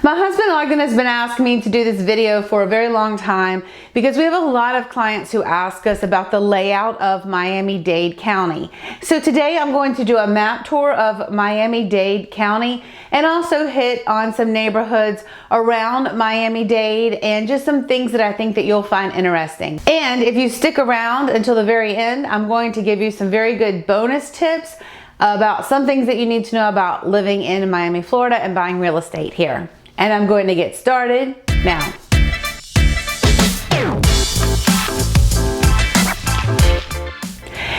My husband Ognjen has been asking me to do this video for a very long time because we have a lot of clients who ask us about the layout of Miami-Dade County. So today I'm going to do a map tour of Miami-Dade County and also hit on some neighborhoods around Miami-Dade and just some things that I think that you'll find interesting. And if you stick around until the very end, I'm going to give you some very good bonus tips about some things that you need to know about living in Miami, Florida and buying real estate here. And I'm going to get started now.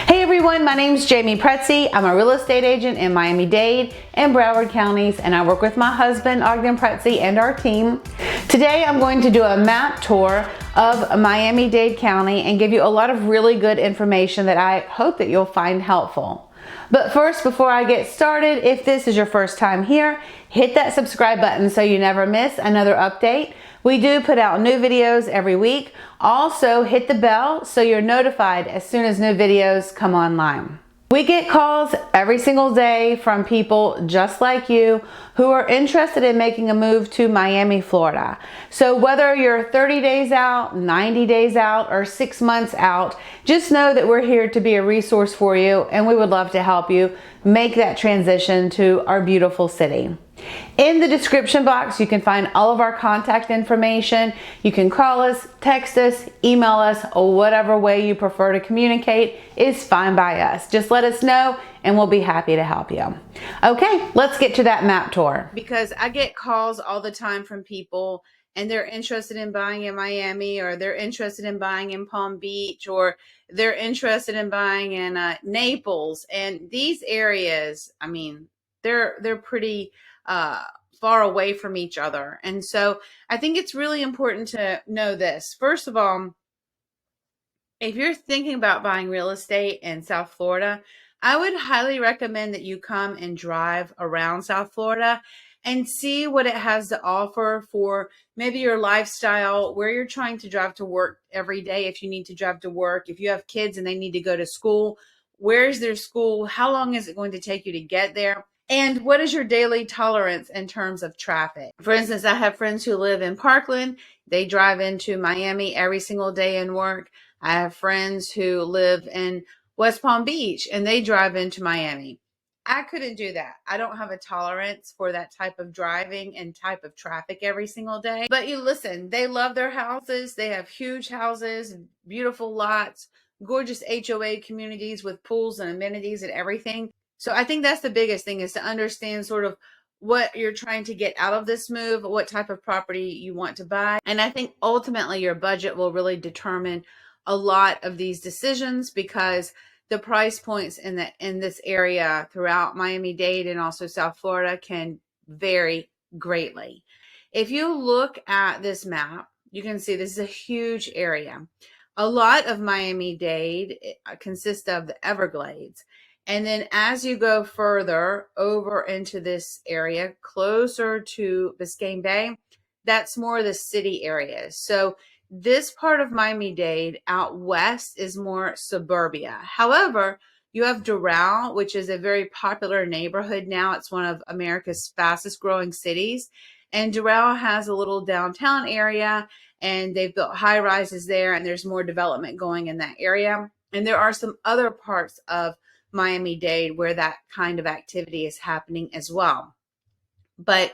Hey everyone, my name is Jamey Prezzi. I'm a real estate agent in Miami-Dade and Broward counties, and I work with my husband Ognjen Prezzi and our team. Today I'm going to do a map tour of Miami-Dade County and give you a lot of really good information that I hope that you'll find helpful. But first, before I get started, if this is your first time here, hit that subscribe button so you never miss another update. We do put out new videos every week. Also, hit the bell so you're notified as soon as new videos come online. We get calls every single day from people just like you who are interested in making a move to Miami, Florida. So whether you're 30 days out, 90 days out, or 6 months out, just know that we're here to be a resource for you, and we would love to help you make that transition to our beautiful city. In the description box, you can find all of our contact information. You can call us, text us, email us, or whatever way you prefer to communicate is fine by us. Just let us know and we'll be happy to help you. Okay, let's get to that map tour. Because I get calls all the time from people and they're interested in buying in Miami, or they're interested in buying in Palm Beach, or they're interested in buying in Naples. And these areas, I mean, they're pretty far away from each other. And so I think it's really important to know this. First of all, if you're thinking about buying real estate in South Florida, I would highly recommend that you come and drive around South Florida and see what it has to offer for maybe your lifestyle, where you're trying to drive to work every day. If you need to drive to work, if you have kids and they need to go to school, where's their school? How long is it going to take you to get there? And what is your daily tolerance in terms of traffic? For instance, I have friends who live in Parkland. They drive into Miami every single day and work. I have friends who live in West Palm Beach and they drive into Miami. I couldn't do that. I don't have a tolerance for that type of driving and type of traffic every single day. But you listen, they love their houses. They have huge houses, beautiful lots, gorgeous HOA communities with pools and amenities and everything. So I think that's the biggest thing, is to understand sort of what you're trying to get out of this move, what type of property you want to buy. And I think ultimately your budget will really determine a lot of these decisions, because the price points in this area throughout Miami-Dade and also South Florida can vary greatly. If you look at this map, you can see this is a huge area. A lot of Miami-Dade consists of the Everglades. And then as you go further over into this area, closer to Biscayne Bay, that's more the city areas. So this part of Miami-Dade out west is more suburbia. However, you have Doral, which is a very popular neighborhood now. It's one of America's fastest growing cities. And Doral has a little downtown area, and they've built high rises there, and there's more development going in that area. And there are some other parts of Miami-Dade where that kind of activity is happening as well. But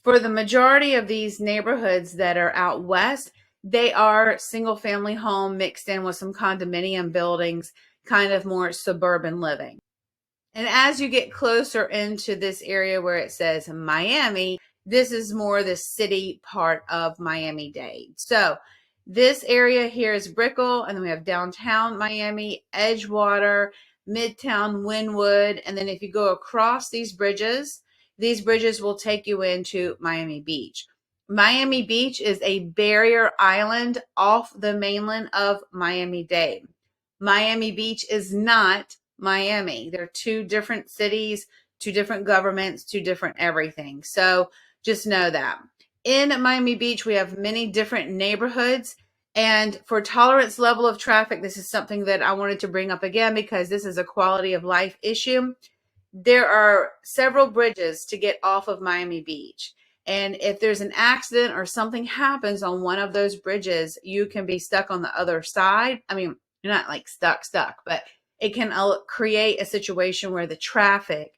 for the majority of these neighborhoods that are out west, they are single family home mixed in with some condominium buildings, kind of more suburban living. And as you get closer into this area where it says Miami, this is more the city part of Miami-Dade. So this area here is Brickell, and then we have downtown Miami, Edgewater, Midtown, Wynwood, and then if you go across these bridges will take you into Miami Beach. Miami Beach is a barrier island off the mainland of Miami-Dade. Miami Beach is not Miami. They're two different cities, two different governments, two different everything. So just know that. In Miami Beach, we have many different neighborhoods. And for tolerance level of traffic, this is something that I wanted to bring up again because this is a quality of life issue. There are several bridges to get off of Miami Beach. And if there's an accident or something happens on one of those bridges, you can be stuck on the other side. I mean, you're not like stuck, but it can create a situation where the traffic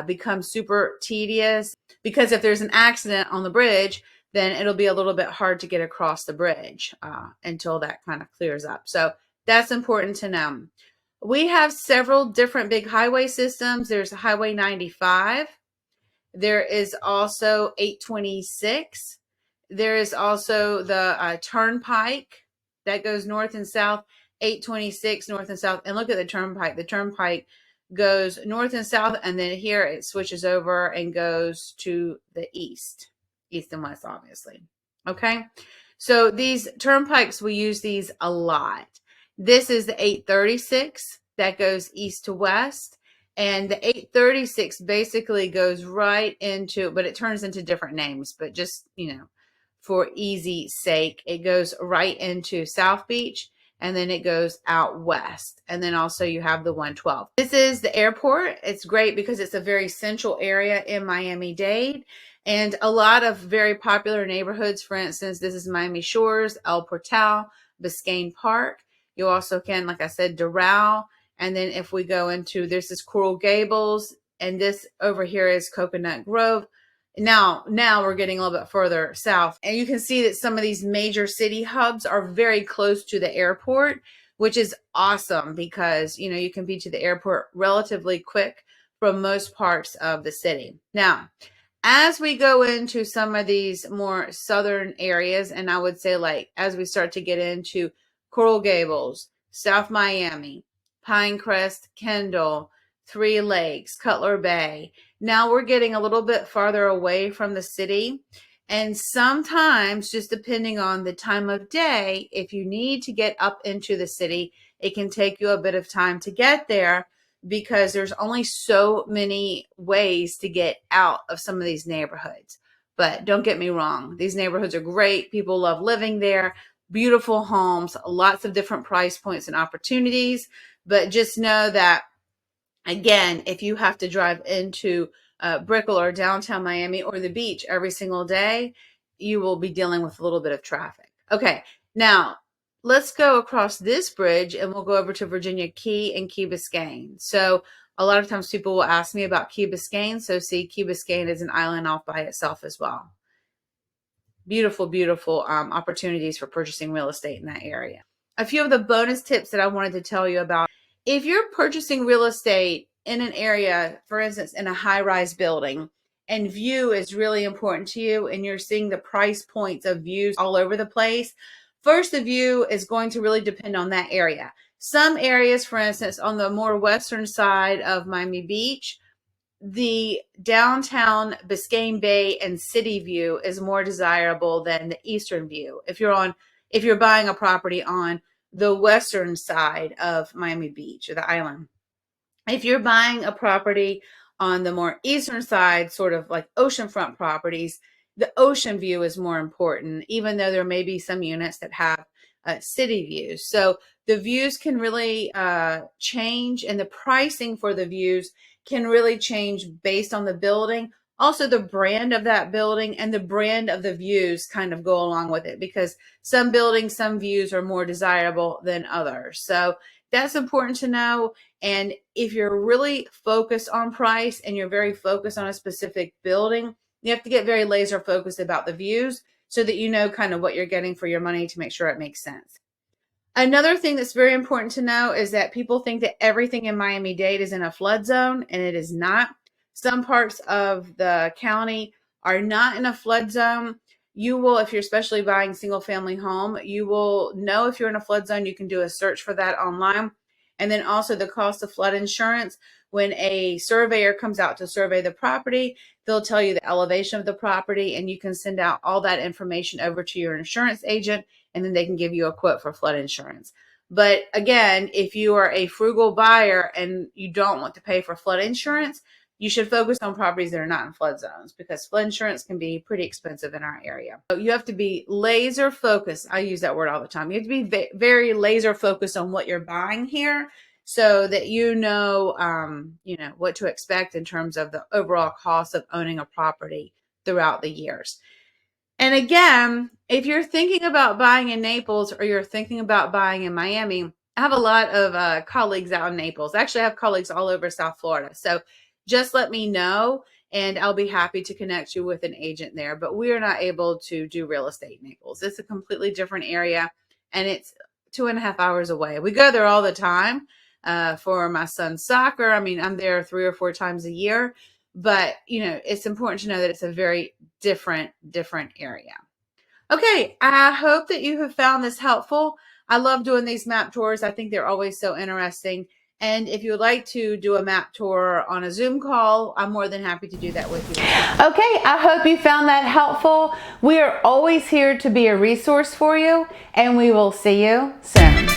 becomes super tedious, because if there's an accident on the bridge, then it'll be a little bit hard to get across the bridge until that kind of clears up. So that's important to know. We have several different big highway systems. There's Highway 95. There is also 826. There is also the Turnpike that goes north and south, 826 north and south. And look at the Turnpike. The Turnpike goes north and south, and then here it switches over and goes to the east and west, obviously. Okay, so these turnpikes, we use these a lot. This is the 836 that goes east to west, and the 836 basically goes right into, but it turns into different names, but just, for easy sake, it goes right into South Beach, and then it goes out west. And then also you have the 112. This is the airport. It's great because it's a very central area in Miami-Dade, and a lot of very popular neighborhoods. For instance, this is Miami Shores, El Portal, Biscayne Park. You also can, like I said, Doral. And then if we go into, this is Coral Gables, and this over here is Coconut Grove. Now we're getting a little bit further south, and you can see that some of these major city hubs are very close to the airport, which is awesome because, you can be to the airport relatively quick from most parts of the city. Now, as we go into some of these more southern areas, and I would say like as we start to get into Coral Gables, South Miami, Pinecrest, Kendall, Three Lakes, Cutler Bay. Now we're getting a little bit farther away from the city. And sometimes, just depending on the time of day, if you need to get up into the city, it can take you a bit of time to get there because there's only so many ways to get out of some of these neighborhoods. But don't get me wrong, these neighborhoods are great. People love living there. Beautiful homes, lots of different price points and opportunities. But just know that, again, if you have to drive into Brickell or downtown Miami or the beach every single day, you will be dealing with a little bit of traffic. Okay, now let's go across this bridge and we'll go over to Virginia Key and Key Biscayne. So a lot of times people will ask me about Key Biscayne. So see, Key Biscayne is an island off by itself as well. Beautiful, beautiful opportunities for purchasing real estate in that area. A few of the bonus tips that I wanted to tell you about. If you're purchasing real estate in an area, for instance, in a high-rise building, and view is really important to you, and you're seeing the price points of views all over the place, first, the view is going to really depend on that area. Some areas, for instance, on the more western side of Miami Beach, the downtown Biscayne Bay and city view is more desirable than the eastern view. If you're buying a property on the western side of Miami Beach or the island. If you're buying a property on the more eastern side, sort of like oceanfront properties, the ocean view is more important, even though there may be some units that have city views. So the views can really change, and the pricing for the views can really change based on the building. Also, the brand of that building and the brand of the views kind of go along with it, because some buildings, some views are more desirable than others. So that's important to know. And if you're really focused on price and you're very focused on a specific building, you have to get very laser focused about the views so that you know kind of what you're getting for your money to make sure it makes sense. Another thing that's very important to know is that people think that everything in Miami-Dade is in a flood zone, and it is not. Some parts of the county are not in a flood zone. You will, if you're especially buying single family home, you will know if you're in a flood zone. You can do a search for that online. And then also the cost of flood insurance. When a surveyor comes out to survey the property, they'll tell you the elevation of the property, and you can send out all that information over to your insurance agent, and then they can give you a quote for flood insurance. But again, if you are a frugal buyer and you don't want to pay for flood insurance, you should focus on properties that are not in flood zones, because flood insurance can be pretty expensive in our area. So you have to be laser focused. I use that word all the time. You have to be very laser focused on what you're buying here, so that you know what to expect in terms of the overall cost of owning a property throughout the years. And again, if you're thinking about buying in Naples or you're thinking about buying in Miami, I have a lot of colleagues out in Naples. Actually, I have colleagues all over South Florida. So just let me know and I'll be happy to connect you with an agent there. But we are not able to do real estate in Naples. It's a completely different area and it's 2.5 hours away. We go there all the time for my son's soccer. I mean, I'm there 3 or 4 times a year. But, it's important to know that it's a very different area. Okay, I hope that you have found this helpful. I love doing these map tours. I think they're always so interesting. And if you would like to do a map tour on a Zoom call, I'm more than happy to do that with you. Okay, I hope you found that helpful. We are always here to be a resource for you, and we will see you soon.